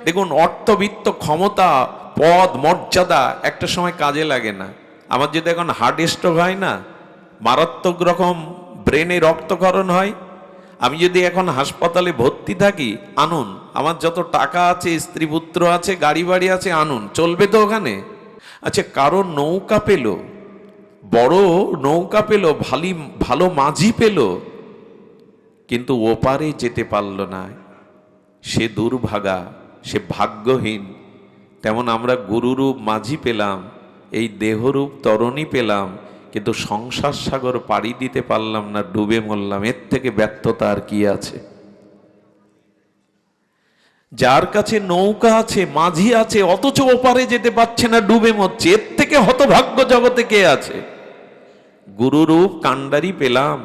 দেখুন, অর্থবিত্ত, ক্ষমতা, পদ, মর্যাদা একটা সময় কাজে লাগে না। আমার যদি এখন হার্ট স্ট্রোক হয় না, মারাত্মক রকম ব্রেনে রক্তক্ষরণ হয়, আমি যদি এখন হাসপাতালে ভর্তি থাকি, আনুন। আমার যত টাকা আছে, স্ত্রী পুত্র আছে, গাড়ি বাড়ি আছে, আনুন। চলবে তো ওখানে? আচ্ছা, কারো নৌকা পেল, বড় নৌকা পেল, ভালো মাঝি পেল, কিন্তু ওপারে যেতে পারল না, সে দুর্ভাগা, সে ভাগ্যহীন। তেমন আমরা গুরুরূপ মাঝি পেলাম, এই দেহরূপ তরণী পেলাম, কিন্তু সংসার সাগর পাড়ি দিতে পারলাম না, ডুবে মরলাম। এর থেকে ব্যর্থতা আর কি আছে? যার কাছে নৌকা আছে, মাঝি আছে, অথচ ওপারে যেতে পারছে না, ডুবে মরছে, এর থেকে হতভাগ্য জগতে কে আছে? গুরুরূপ কাণ্ডারি পেলাম,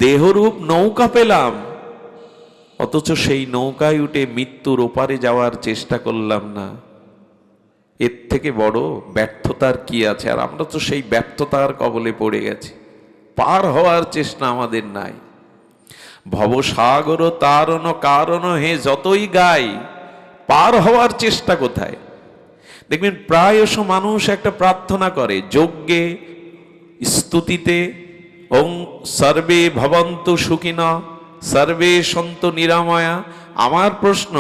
দেহরূপ নৌকা পেলাম, অথচ সেই নৌকায় উঠে মৃত্যুর ওপারে যাওয়ার চেষ্টা করলাম না। এর থেকে বড় ব্যর্থতার কি আছে? আর আমরা তো সেই ব্যর্থতার কবলে পড়ে গেছি। পার হওয়ার চেষ্টা আমাদের নাই। ভবসাগর তারণ কারণ হে যতই গাই, পার হওয়ার চেষ্টা কোথায়? দেখবেন প্রায়শ মানুষ একটা প্রার্থনা করে যজ্ঞে, স্তুতিতে, ওং সর্বে ভবন্তু সুখিনঃ সর্বে সন্তু নিরাময়া। আমার প্রশ্ন,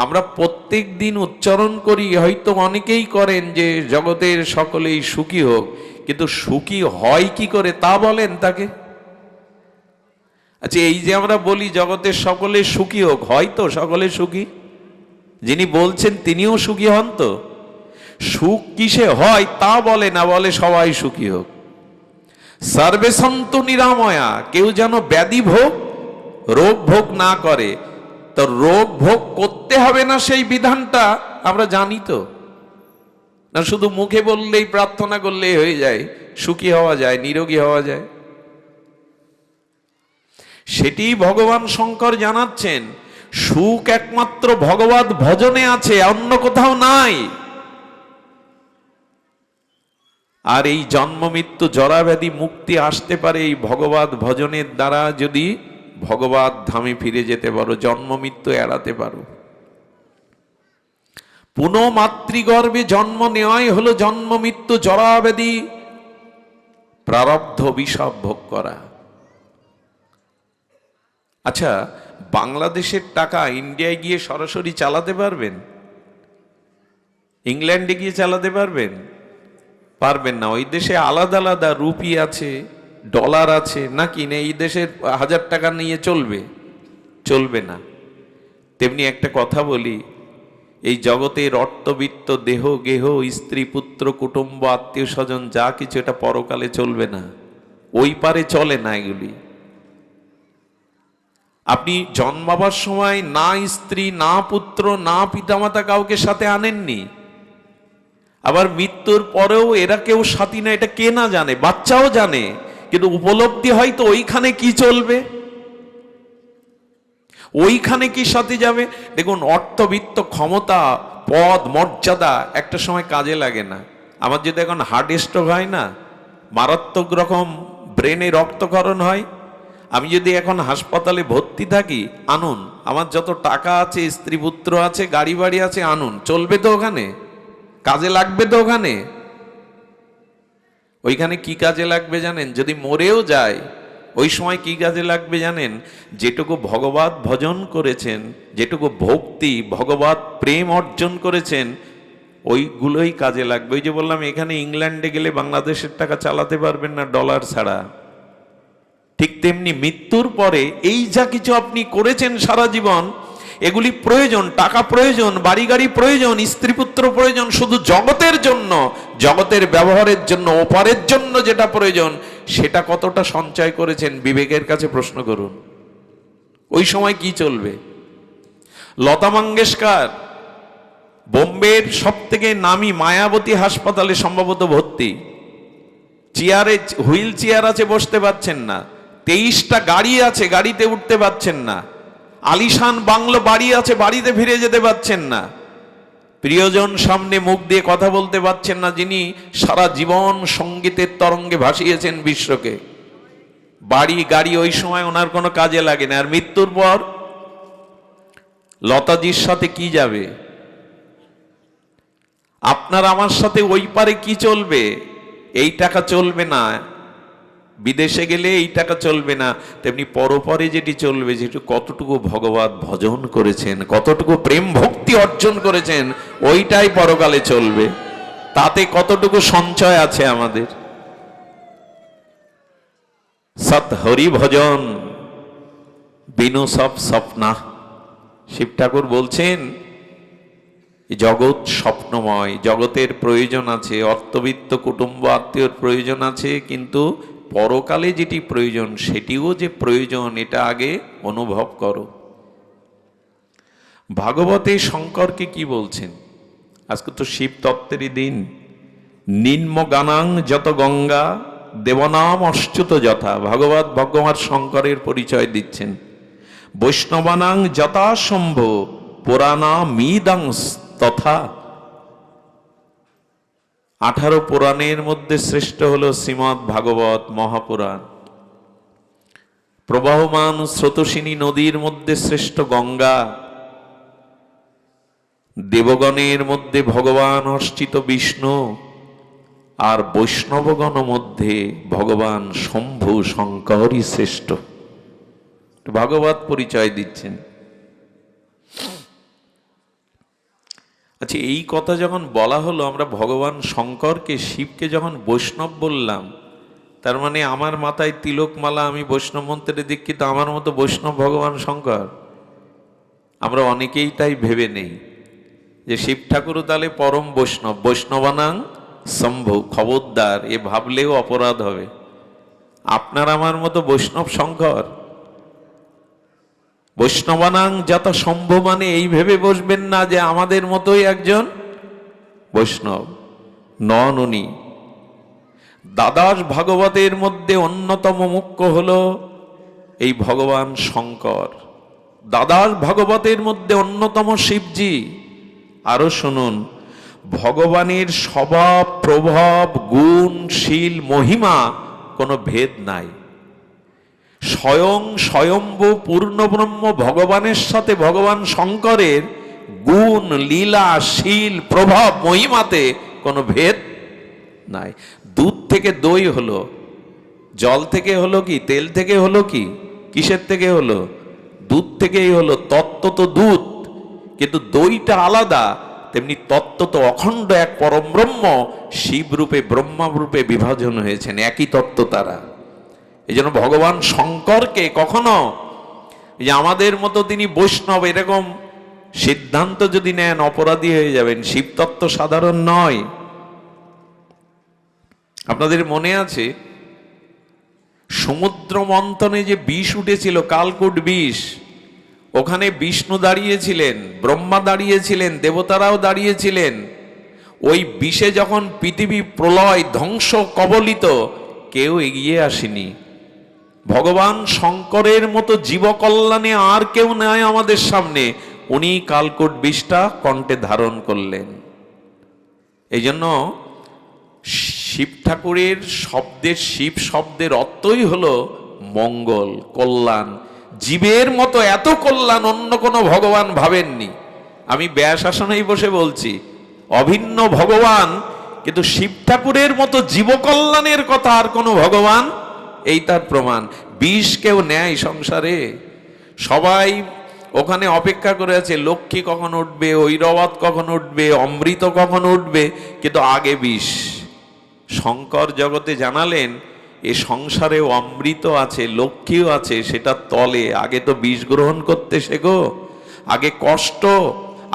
আমরা প্রত্যেক দিন উচ্চারণ করি, হয়তো অনেকেই করেন যে জগতের সকলেই সুখী হোক, কিন্তু সুখী হয় কি করে তা বলেন তাকে। আচ্ছা, এই যে আমরা বলি জগতের সকলে সুখী হোক, হয়তো সকলে সুখী? যিনি বলছেন তিনিও সুখী হন তো? সুখ কিসে হয় তা বলে না, বলে সবাই সুখী হোক। সর্বে সন্তু নিরাময়া, কেউ যেন ব্যাধি ভোগ, রোগ ভোগ না করে। তো রোগ ভোগ করতে হবে না সেই বিধানটা আমরা জানি তো? না শুধু মুখে বললেই, প্রার্থনা করলেই হয়ে যায়, সুখী হওয়া যায়, নিরোগী হওয়া যায়? সেটি ভগবান শঙ্কর জানাচ্ছেন, সুখ একমাত্র ভগবত ভজনে আছে, অন্য কোথাও নাই। আর এই জন্ম মৃত্যু জরাব্যাধি মুক্তি আসতে পারে এই ভগবত ভজনের দ্বারা, যদি ভগবত ধামে ফিরে যেতে পারো, জন্ম মৃত্যু এড়াতে পারো। পুনঃ মাতৃগর্ভে জন্ম নেওয়াই হলো জন্ম মৃত্যু জরাব্যাধি প্রারব্ধ বিষয় ভোগ করা। আচ্ছা, বাংলাদেশের টাকা ইন্ডিয়ায় গিয়ে সরাসরি চালাতে পারবেন? ইংল্যান্ডে গিয়ে চালাতে পারবেন? পারবেন না। ওই দেশে আলাদা আলাদা রুপি আছে, ডলার আছে, নাকি না এই দেশের 1000 টাকা নিয়ে চলবে? চলবে না। তেমনি একটা কথা বলি, এই জগতের অর্থবিত্ত, দেহ গেহ, স্ত্রী পুত্র কুটুম্ব আত্মীয় স্বজন যা কিছু, এটা পরকালে চলবে না, ওই পারে চলে না এগুলি। আপনি জন্মাবার সময় না স্ত্রী, না পুত্র, না পিতামাতা কাউকে সাথে আনেননি, আবার মৃত্যুর পরেও এরা কেউ সাথী না, এটা কে না জানে? বাচ্চাও জানে, কিন্তু উপলব্ধি হয় তো ওইখানে কি চলবে, ওইখানে কি সাথে যাবে। দেখুন, অর্থবিত্ত, ক্ষমতা, পদ, মর্যাদা একটা সময় কাজে লাগে না। আমার যদি এখন হার্ট স্ট্রোক হয় না, মারাত্মক রকম ব্রেনে রক্তক্ষরণ হয়, আমি যদি এখন হাসপাতালে ভর্তি থাকি, আনুন। আমার যত টাকা আছে, স্ত্রী পুত্র আছে, গাড়ি বাড়ি আছে, আনুন। চলবে তো ওখানে? কাজে লাগবে তো ওখানে? ওইখানে কি কাজে লাগবে জানেন? যদি মরেও যায়, ওই সময় কি কাজে লাগবে জানেন? যেটুকু ভগবত ভজন করেছেন, যেটুকু ভক্তি, ভগবত প্রেম অর্জন করেছেন, ওইগুলোই কাজে লাগবে। ওই যে বললাম, এখানে ইংল্যান্ডে গেলে বাংলাদেশের টাকা চালাতে পারবেন না ডলার ছাড়া। ঠিক তেমনি মৃত্যুর পরে এই যা কিছু আপনি করেছেন সারা জীবন, এগুলি প্রয়োজন, টাকা প্রয়োজন, বাড়ি গাড়ি প্রয়োজন, স্ত্রী পুত্র প্রয়োজন, শুধু জগতের জন্য, জগতের ব্যবহারের জন্য, ওপারের জন্য যেটা প্রয়োজন, সেটা কতটা সঞ্চয় করেছেন বিবেকের কাছে প্রশ্ন করুন। ওই সময় কি চলবে? লতা মঙ্গেশকর বোম্বের সব থেকে নামি মায়াবতী হাসপাতালে সম্ভবত ভর্তি, চেয়ারে, হুইল চেয়ার আছে, বসতে পারছেন না। 23টা গাড়ি আছে, গাড়িতে উঠতে পারছেন না। আলিশান বাংলো বাড়ি আছে, বাড়িতে ফিরে যেতে পারছেন না। প্রিয়জন সামনে মুখ দিয়ে কথা বলতে পারছেন না, যিনি সারা জীবন সঙ্গীতের তরঙ্গে ভাসিয়েছেন বিশ্বকে। বাড়ি গাড়ি ওই সময় ওনার কোনো কাজে লাগে না। আর মৃত্যুর পর লতাজির সাথে কি যাবে? আপনার আমার সাথে ওই পারে কি চলবে? এই টাকা চলবে না, বিদেশে গেলে এই টাকা চলবে না, তেমনি পরপরে যেটি চলবে, যেটি কতটুকু ভগবত ভজন করেছেন, কতটুকু প্রেম ভক্তি অর্জন করেছেন, ওইটাই পরকালে চলবে। তাতে কতটুকু সঞ্চয় আছে আমাদের। সৎ হরি ভজন বিনু সব স্বপ্না। শিব ঠাকুর বলছেন জগৎ স্বপ্নময়, জগতের প্রয়োজন আছে, অর্থবিত্ত কুটুম্ব আত্মীয়র প্রয়োজন আছে, কিন্তু পরকালে যেটি প্রয়োজন সেটিও যে প্রয়োজন এটা আগে অনুভব করো। ভাগবতে শঙ্করকে কি বলছেন? আজকে তো শিব তত্ত্বেরই দিন। নিম্ন গানাং যত গঙ্গা দেবনাম অচ্যুত যথা। ভাগবত ভগবান শঙ্করের পরিচয় দিচ্ছেন। বৈষ্ণবানাং যথাসম্ভ পুরাণা মিদাং তথা। 18 পুরাণের মধ্যে শ্রেষ্ঠ হলো শ্রীমৎ ভাগবত মহাপুরাণ। প্রবাহমান স্রোতস্বিনী নদীর মধ্যে শ্রেষ্ঠ গঙ্গা। দেবগণের মধ্যে ভগবান অর্চিত বিষ্ণু, আর বৈষ্ণবগণ মধ্যে ভগবান শম্ভু শঙ্করই শ্রেষ্ঠ। ভাগবত পরিচয় দিচ্ছেন। আচ্ছা, এই কথা যখন বলা হলো, আমরা ভগবান শঙ্করকে, শিবকে যখন বৈষ্ণব বললাম, তার মানে আমার মাথায় তিলকমালা, আমি বৈষ্ণব মন্ত্রে দীক্ষিত, আমার মতো বৈষ্ণব ভগবান শঙ্কর? আমরা অনেকেই তাই ভেবে নেই যে শিব ঠাকুরও তাহলে পরম বৈষ্ণব। বৈষ্ণবানাং শম্ভু, খবরদার, এ ভাবলেও অপরাধ হবে। আপনার আমার মতো বৈষ্ণব শঙ্কর? বৈষ্ণবানাং যত শম্ভু মানে এই ভেবে বসবেন না যে আমাদের মতোই একজন বৈষ্ণব, নন উনি। দ্বাদশ ভাগবতের মধ্যে অন্যতম মুখ্য হলো এই ভগবান শঙ্কর। দ্বাদশ ভাগবতের মধ্যে অন্যতম শিবজি। আরো শুনুন, ভগবানের স্বভাব, প্রভাব, গুণ, শীল, মহিমা কোনো ভেদ নাই। স্বয়ং স্বয়ম্ভু পূর্ণব্রহ্ম ভগবানের সাথে ভগবান শঙ্করের গুণ, লীলা, শীল, প্রভাব, মহিমাতে কোনো ভেদ নাই। দুধ থেকে দই হলো, জল থেকে হলো কি, তেল থেকে হলো কি, কিসের থেকে হলো? দুধ থেকেই হলো। তত্ত্ব তো দুধ, কিন্তু দইটা আলাদা। তেমনি তত্ত্ব তো অখণ্ড এক পরম ব্রহ্ম, শিব রূপে ব্রহ্মা রূপে বিভাজন হয়েছেন, একই তত্ত্ব তারা। এই জন্য ভগবান শঙ্করকে কখনো যে আমাদের মতো তিনি বৈষ্ণব এরকম সিদ্ধান্ত যদি নেন, অপরাধী হয়ে যাবেন। শিব তত্ত্ব সাধারণ নয়। আপনাদের মনে আছে সমুদ্র মন্থনে যে বিষ উঠেছিল, কালকূট বিষ, ওখানে বিষ্ণু দাঁড়িয়েছিলেন, ব্রহ্মা দাঁড়িয়েছিলেন, দেবতারাও দাঁড়িয়েছিলেন। ওই বিষে যখন পৃথিবী প্রলয় ধ্বংস কবলিত, কেউ এগিয়ে আসেনি। ভগবান শঙ্করের মতো জীবকল্যাণে আর কেউ নাই আমাদের সামনে, উনি কালকূট বিষটা কণ্ঠে ধারণ করলেন। এই জন্য শিব ঠাকুরের শব্দের, শিব শব্দের অর্থই হলো মঙ্গল, কল্যাণ। জীবের মতো এত কল্যাণ অন্য কোনো ভগবান ভাবেননি। আমি ব্যাস আসনেই বসে বলছি, অভিন্ন ভগবান, কিন্তু শিব ঠাকুরের মতো জীবকল্যাণের কথা আর কোনো ভগবান, এই তার প্রমাণ। বিষ কেউ নেয় সংসারে? সবাই ওখানে অপেক্ষা করে আছে, লক্ষ্মী কখন উঠবে, ঐরবত কখন উঠবে, অমৃত কখন উঠবে, কিন্তু আগে বিষ। শঙ্কর জগতে জানালেন এ সংসারে অমৃত আছে, লক্ষ্মীও আছে, সেটা তলে। আগে তো বিষ গ্রহণ করতে শেখো, আগে কষ্ট,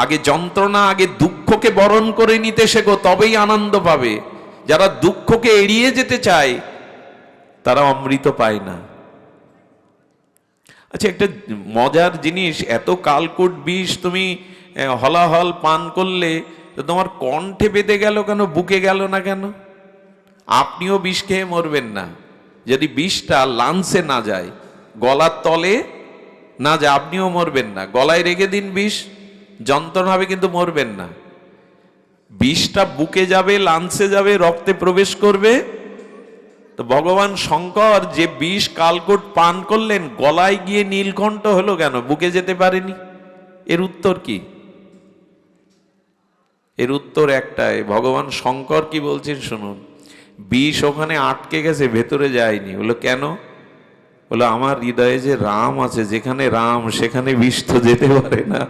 আগে যন্ত্রণা, আগে দুঃখকে বরণ করে নিতে শেখো, তবেই আনন্দ পাবে। যারা দুঃখকে এড়িয়ে যেতে চায় তারা অমৃত পায় না। আচ্ছা, একটা মজার জিনিস, এত কালকূট বিষ তুমি হলাহল পান করলে তো তোমার কণ্ঠে বেঁধে গেল কেন, বুকে গেল না কেন? আপনিও বিষ খেয়ে মরবেন না যদি বিষটা লাংসে না যায়, গলার তলে না যায়, আপনিও মরবেন না। গলায় রেখে দিন বিষ, যন্ত্রণা হবে কিন্তু মরবেন না। বিষটা বুকে যাবে, লাংসে যাবে, রক্তে প্রবেশ করবে। তো ভগবান শঙ্কর যে বিষ কালকূট পান করলেন, গলায় গিয়ে নীলকণ্ঠ হলো কেন, বুকে যেতে পারেনি? এর উত্তর কি? এর উত্তর একটাই, ভগবান শঙ্কর কি বলছেন শুনুন। বিষ ওখানে আটকে গেছে, ভেতরে যায়নি। বললো কেন? বললো আমার হৃদয়ে যে রাম আছে, যেখানে রাম সেখানে বিষ তো যেতে পারে না।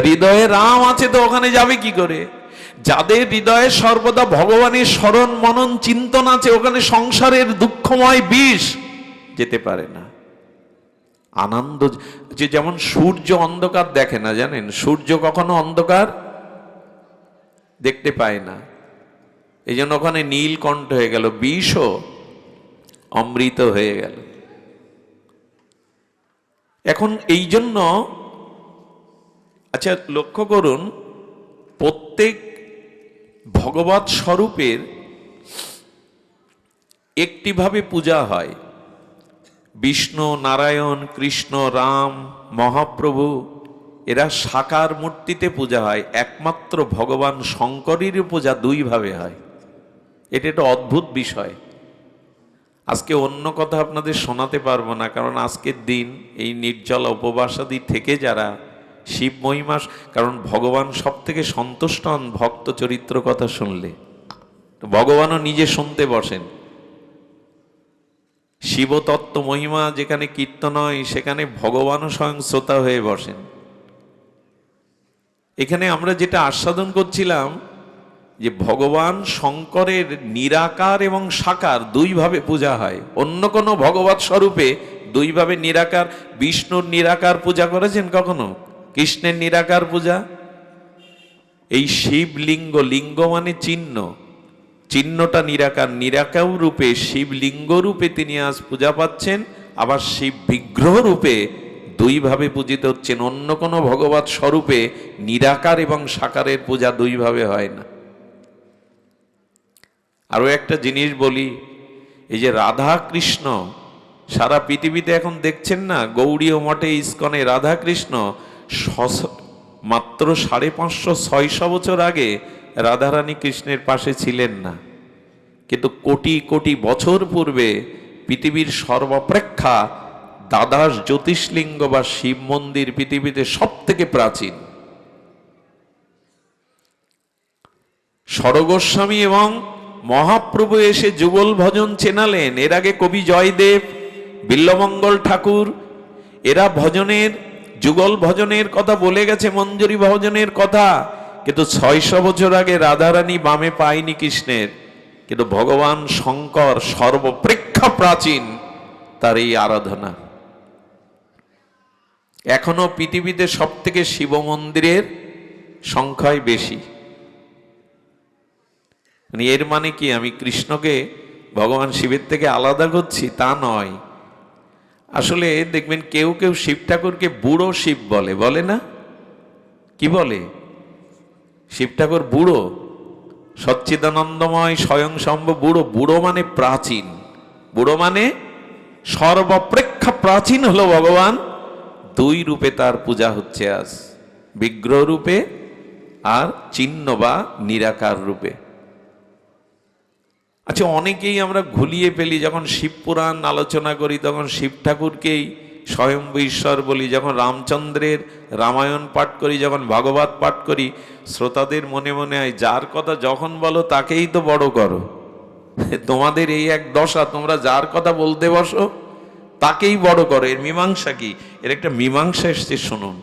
হৃদয়ে রাম আছে তো ওখানে যাবে কি করে? যাদের হৃদয়ে সর্বদা ভগবানের স্মরণ মনন চিন্তন আছে, ওখানে সংসারের দুঃখময় বিষ যেতে পারে না। আনন্দ, যে যেমন সূর্য অন্ধকার দেখে না, জানেন? সূর্য কখনো অন্ধকার দেখতে পায় না, এই জন্য ওখানে নীলকণ্ঠ হয়ে গেল, বিষও অমৃত হয়ে গেল। এখন এই জন্য আচ্ছা লক্ষ্য করুন, প্রত্যেক ভগবৎ স্বরূপের একটিভাবে পূজা হয়। বিষ্ণু, নারায়ণ, কৃষ্ণ, রাম, মহাপ্রভু এরা সাকার মূর্তিতে পূজা হয়। একমাত্র ভগবান শঙ্করের পূজা দুইভাবে হয়। এটা একটা অদ্ভুত বিষয়। আজকে অন্য কথা আপনাদের শোনাতে পারবো না, কারণ আজকের দিন এই নির্জলা উপবাসাদি থেকে যারা শিব মহিমা, কারণ ভগবান সব থেকে সন্তুষ্ট হন ভক্ত চরিত্র কথা শুনলে। ভগবানও নিজে শুনতে বসেন। শিবতত্ত্ব মহিমা যেখানে কীর্তন হয়, সেখানে ভগবানও স্বয়ং শ্রোতা হয়ে বসেন। এখানে আমরা যেটা আস্বাদন করছিলাম যে ভগবান শঙ্করের নিরাকার এবং সাকার দুইভাবে পূজা হয়। অন্য কোনো ভগবৎ স্বরূপে দুইভাবে নিরাকার, বিষ্ণুর নিরাকার পূজা করেছেন কখনো? কৃষ্ণের নিরাকার পূজা। এই শিবলিঙ্গ, লিঙ্গ মানে চিহ্ন, চিহ্নটা নিরাকার, নিরাকার রূপে শিবলিঙ্গ রূপে তিনি আজ পূজা পাচ্ছেন। আবার শিব বিগ্রহ রূপে দুইভাবে পূজিত হচ্ছেন। অন্য কোনো ভগবৎ স্বরূপে নিরাকার এবং সাকারের পূজা দুইভাবে হয় না। আরো একটা জিনিস বলি, এই যে রাধা কৃষ্ণ সারা পৃথিবীতে এখন দেখছেন না, গৌড়ীয় মঠে ইস্কনে রাধা কৃষ্ণ মাত্র 550-600 বছর আগে রাধারানী কৃষ্ণের পাশে ছিলেন না, কিন্তু কোটি কোটি বছর পূর্বে পৃথিবীর সর্বাপেক্ষা দ্বাদশ জ্যোতিষলিঙ্গ বা শিব মন্দির পৃথিবীতে সব থেকে প্রাচীন। সরগোস্বামী এবং মহাপ্রভু এসে যুগল ভজন চেনালেন। এর আগে কবি জয়দেব, বিল্লমঙ্গল ঠাকুর এরা ভজনের, যুগল ভজনের কথা বলে গেছে, মঞ্জুরি ভজনের কথা, কিন্তু 600 বছর আগে রাধারানী বামে পায়নি কৃষ্ণের। কিন্তু ভগবান শঙ্কর সর্বপ্রেক্ষা প্রাচীন তার এই আরাধনা। এখনো পৃথিবীতে সব থেকে শিব মন্দিরের সংখ্যাই বেশি। এর মানে কি আমি কৃষ্ণকে ভগবান শিবের থেকে আলাদা করছি? তা নয়। আসলে দেখবেন কেউ কেউ শিব ঠাকুরকে বুড়ো শিব বলে, বলে না? কি বলে? শিব ঠাকুর বুড়ো, সচ্চিদানন্দময় স্বয়ং সম্ভব বুড়ো। বুড়ো মানে প্রাচীন, বুড়ো মানে সর্বাপেক্ষা প্রাচীন হলো ভগবান। দুই রূপে তার পূজা হচ্ছে আজ, বিগ্রহ রূপে আর চিহ্ন বা নিরাকার রূপে। আচ্ছা, অনেকেই আমরা ঘুলিয়ে ফেলি, যখন শিব পুরাণ আলোচনা করি তখন শিব ঠাকুরকেই স্বয়ম্ভু ঈশ্বর বলি, যখন রামচন্দ্রের রামায়ণ পাঠ করি, যখন ভাগবত পাঠ করি, শ্রোতাদের মনে মনে হয় যার কথা যখন বলো তাকেই তো বড় করো। তোমাদের এই এক দশা, তোমরা যার কথা বলতে বসো তাকেই বড় করো। এর মীমাংসা কি? এর একটা মীমাংসা এসছে শুনুন।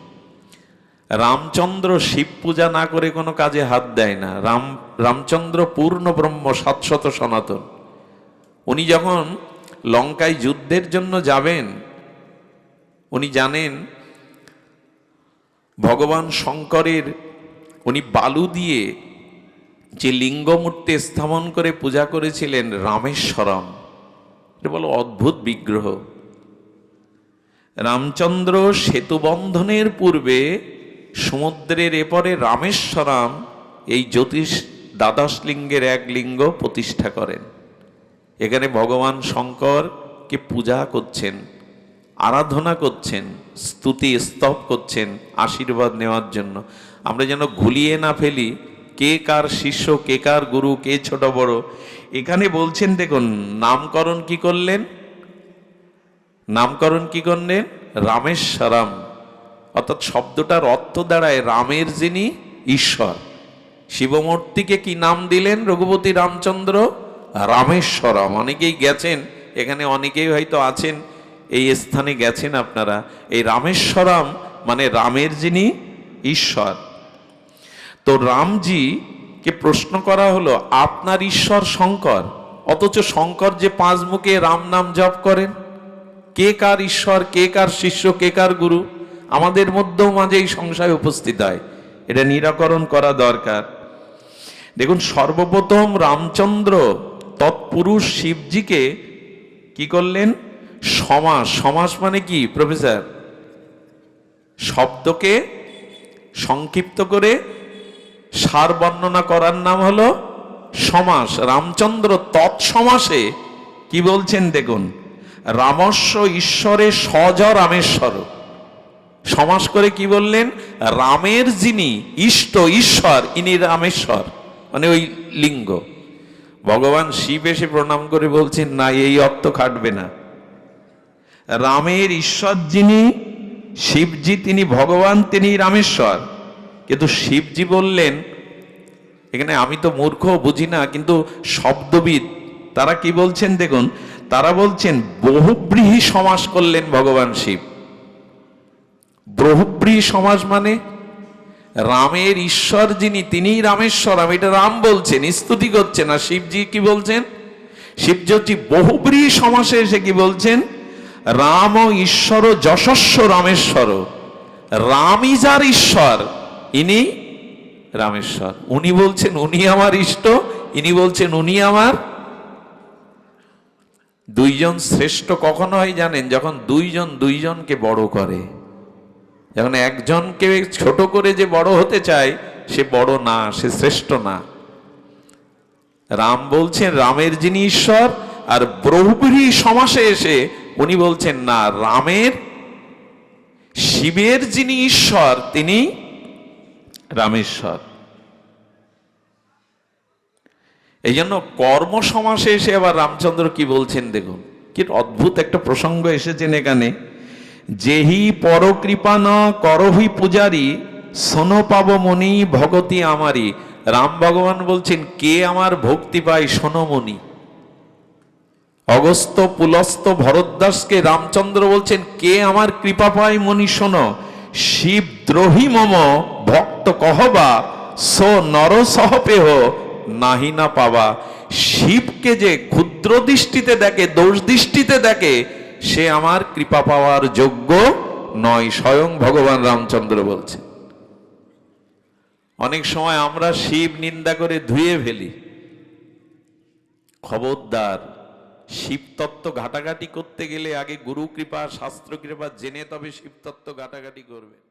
রামচন্দ্র শিব পূজা না করে কোনো কাজে হাত দেয় না। রামচন্দ্র পূর্ণ ব্রহ্ম, শাশ্বত সনাতন। উনি যখন লঙ্কায় যুদ্ধের জন্য যাবেন, উনি জানেন ভগবান শঙ্করের, উনি বালু দিয়ে যে লিঙ্গমূর্তি স্থাপন করে পূজা করেছিলেন রামেশ্বরম, এটা বলো অদ্ভুত বিগ্রহ। রামচন্দ্র সেতু বন্ধনের পূর্বে সমুদ্রের এপারে রামেশ্বরম এই জ্যোতিষ দ্বাদশ লিঙ্গের এক লিঙ্গ প্রতিষ্ঠা করেন। এখানে ভগবান শঙ্করকে পূজা করছেন, আরাধনা করছেন, স্তুতি স্তব করছেন আশীর্বাদ নেওয়ার জন্য। আমরা যেন ঘুলিয়ে না ফেলি কে কার শিষ্য, কে কার গুরু, কে ছোট বড়। এখানে বলছেন দেখুন, নামকরণ কি করলেন? নামকরণ কি করলেন? রামেশ্বরম। অর্থাৎ শব্দটার অর্থ দাঁড়ায় রামের যিনি ঈশ্বর। শিবমূর্তিকে কি নাম দিলেন রঘুপতি রামচন্দ্র? রামেশ্বরম। অনেকেই গেছেন এখানে, অনেকেই হয়তো আছেন এই স্থানে গেছেন আপনারা। এই রামেশ্বরম মানে রামের যিনি ঈশ্বর। তো রামজিকে প্রশ্ন করা হলো, আপনার ঈশ্বর শঙ্কর, অথচ শঙ্কর যে 5 মুখে রাম নাম জপ করেন, কে কার ঈশ্বর, কে কার শিষ্য, কে কার গুরু? আমাদের মধ্যেও মাঝে এই সংশয় উপস্থিত হয়, এটা নিরাকরণ করা দরকার। দেখুন, সর্বপ্রথম রামচন্দ্র তৎপুরুষ শিবজিকে কি করলেন? সমাস। সমাস মানে কি প্রফেসর? শব্দকে সংক্ষিপ্ত করে সার বর্ণনা করার নাম হলো সমাস। রামচন্দ্র তৎসমাসে কি বলছেন দেখুন, রামস্য ঈশ্বরে সজ রামেশ্বর। সমাস করে কি বললেন? রামের যিনি ইষ্ট ঈশ্বর, ইনি রামেশ্বর, মানে ওই লিঙ্গ। ভগবান শিব এসে প্রণাম করে বলছেন, না, এই অর্থ খাটবে না। রামের ঈশ্বর যিনি শিবজি, তিনি ভগবান, তিনি রামেশ্বর। কিন্তু শিবজি বললেন, এখানে আমি তো মূর্খ, বুঝি না, কিন্তু শব্দবিদ তারা কি বলছেন দেখুন, তারা বলছেন বহুব্রীহি সমাস করলেন ভগবান শিব। বহুব্রীহি সমাস মানে রামের ঈশ্বর যিনি, তিনিই রামেশ্বরম, এটা রাম বলছেন, স্তুতি করছেন। আর শিবজি কি বলছেন? শিবজি বহুব্রীহি সমাসে এসে কি বলছেন? রাম ও ঈশ্বর যশস্ব রামেশ্বর। রামই যার ঈশ্বর, ইনি রামেশ্বর। উনি বলছেন উনি আমার ইষ্ট, ইনি বলছেন উনি আমার। দুইজন শ্রেষ্ঠ কখন হয় জানেন? যখন দুইজন দুইজনকে বড় করে। যখন একজনকে ছোট করে যে বড় হতে চায়, সে বড় না, সে শ্রেষ্ঠ না। রাম বলছেন রামের যিনি ঈশ্বর, আর বহুব্রীহি সমাসে এসে উনি বলছেন না, রামের শিবের যিনি ঈশ্বর, তিনি রামেশ্বর। এই জন্য কর্ম সমাসে এসে আবার রামচন্দ্র কি বলছেন দেখুন, কি অদ্ভুত একটা প্রসঙ্গ এসেছেন এখানে। যেহি পরকৃপা ন করহি পূজারি, শোনো পাব মনি ভগতি আমারি। রাম ভগবান বলছেন, কে আমার ভক্তি পায় শোনো মনি। অগস্ত্য পুলস্ত্য ভরদ্বাসকে রামচন্দ্র বলছেন, কে আমার কৃপা পায় মনি শোনো। শিব দ্রোহী মম ভক্ত কহবা, সো নর সহপেহ নাহি না পাবা। শিবকে যে ক্ষুদ্র দৃষ্টিতে দেখে, দোষ দৃষ্টিতে দেখে, সে আমার কৃপা পাওয়ার যোগ্য নয়, স্বয়ং ভগবান রামচন্দ্র বলছেন। অনেক সময় আমরা শিব নিন্দা করে ধুয়ে ফেলি। খবরদার, শিব তত্ত্ব ঘাটাঘাটি করতে গেলে আগে গুরু কৃপা, শাস্ত্র কৃপা জেনে তবে শিব তত্ত্ব ঘাটাঘাটি করবেন।